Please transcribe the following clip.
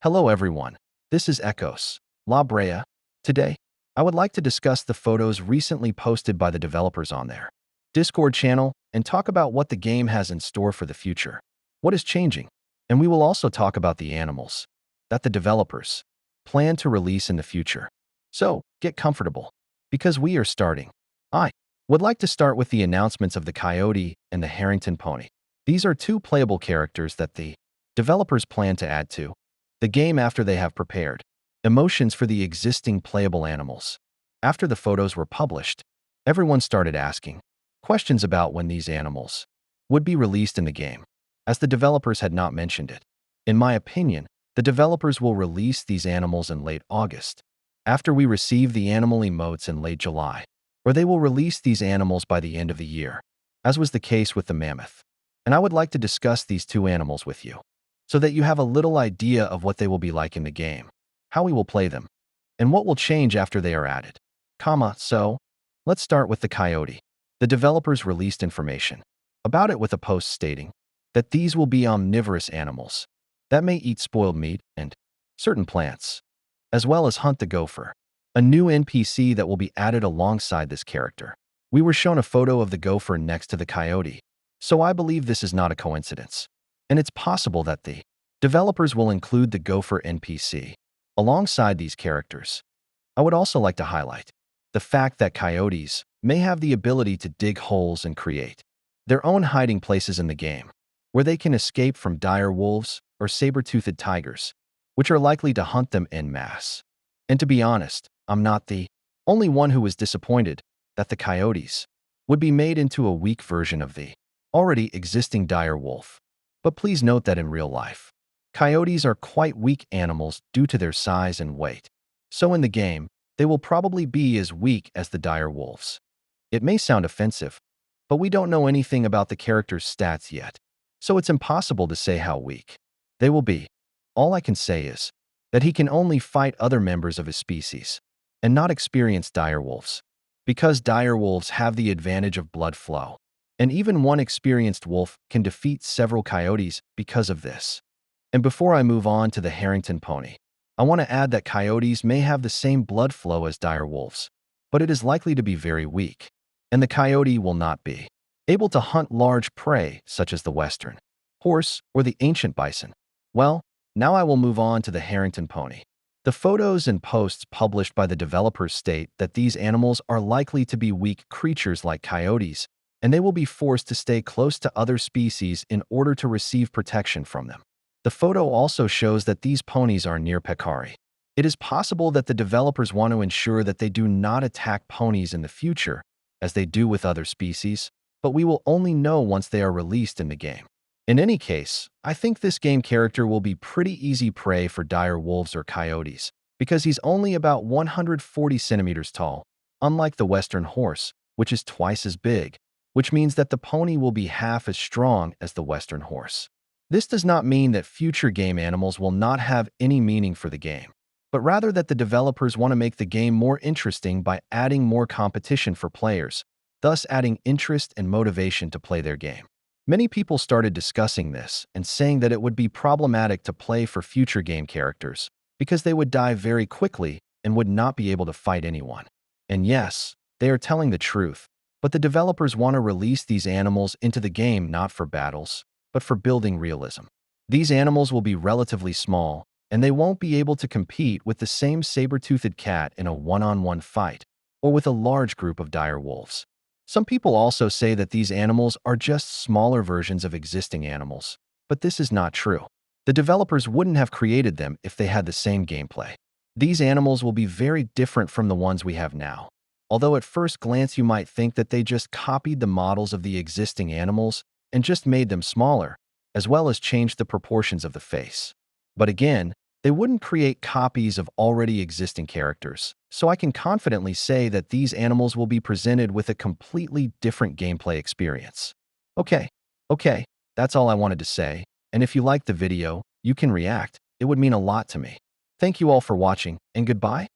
Hello everyone, this is Brea. Today, I would like to discuss the photos recently posted by the developers on their Discord channel and talk about what the game has in store for the future, what is changing, and we will also talk about the animals that the developers plan to release in the future. So, get comfortable, because we are starting. I would like to start with the announcements of the Coyote and the Harrington Pony. These are two playable characters that the developers plan to add to the game after they have prepared emotions for the existing playable animals. After the photos were published, everyone started asking questions about when these animals would be released in the game, as the developers had not mentioned it. In my opinion, the developers will release these animals in late August, after we receive the animal emotes in late July, or they will release these animals by the end of the year, as was the case with the mammoth. And I would like to discuss these two animals with you, so that you have a little idea of what they will be like in the game, how we will play them, and what will change after they are added. So, let's start with the coyote. The developers released information about it with a post stating that these will be omnivorous animals that may eat spoiled meat and certain plants, as well as hunt the gopher, a new NPC that will be added alongside this character. We were shown a photo of the gopher next to the coyote, so I believe this is not a coincidence, and it's possible that the developers will include the gopher NPC alongside these characters. I would also like to highlight the fact that coyotes may have the ability to dig holes and create their own hiding places in the game, where they can escape from dire wolves or saber-toothed tigers, which are likely to hunt them en masse. And to be honest, I'm not the only one who was disappointed that the coyotes would be made into a weak version of the already existing dire wolf. But please note that in real life, coyotes are quite weak animals due to their size and weight. So in the game, they will probably be as weak as the dire wolves. It may sound offensive, but we don't know anything about the character's stats yet, so it's impossible to say how weak they will be. All I can say is that he can only fight other members of his species and not experience dire wolves, because dire wolves have the advantage of blood flow, and even one experienced wolf can defeat several coyotes because of this. And before I move on to the Harrington pony, I want to add that coyotes may have the same blood flow as dire wolves, but it is likely to be very weak, and the coyote will not be able to hunt large prey such as the western horse or the ancient bison. Well, now I will move on to the Harrington pony. The photos and posts published by the developers state that these animals are likely to be weak creatures like coyotes, and they will be forced to stay close to other species in order to receive protection from them. The photo also shows that these ponies are near Pecari. It is possible that the developers want to ensure that they do not attack ponies in the future, as they do with other species, but we will only know once they are released in the game. In any case, I think this game character will be pretty easy prey for dire wolves or coyotes, because he's only about 140 centimeters tall, unlike the western horse, which is twice as big, which means that the pony will be half as strong as the western horse. This does not mean that future game animals will not have any meaning for the game, but rather that the developers want to make the game more interesting by adding more competition for players, thus adding interest and motivation to play their game. Many people started discussing this and saying that it would be problematic to play for future game characters because they would die very quickly and would not be able to fight anyone. And yes, they are telling the truth, but the developers want to release these animals into the game not for battles, but for building realism. These animals will be relatively small, and they won't be able to compete with the same saber-toothed cat in a one-on-one fight, or with a large group of dire wolves. Some people also say that these animals are just smaller versions of existing animals, but this is not true. The developers wouldn't have created them if they had the same gameplay. These animals will be very different from the ones we have now, although at first glance you might think that they just copied the models of the existing animals and just made them smaller, as well as changed the proportions of the face. But again, they wouldn't create copies of already existing characters, so I can confidently say that these animals will be presented with a completely different gameplay experience. Okay, that's all I wanted to say, and if you liked the video, you can react. It would mean a lot to me. Thank you all for watching, and goodbye.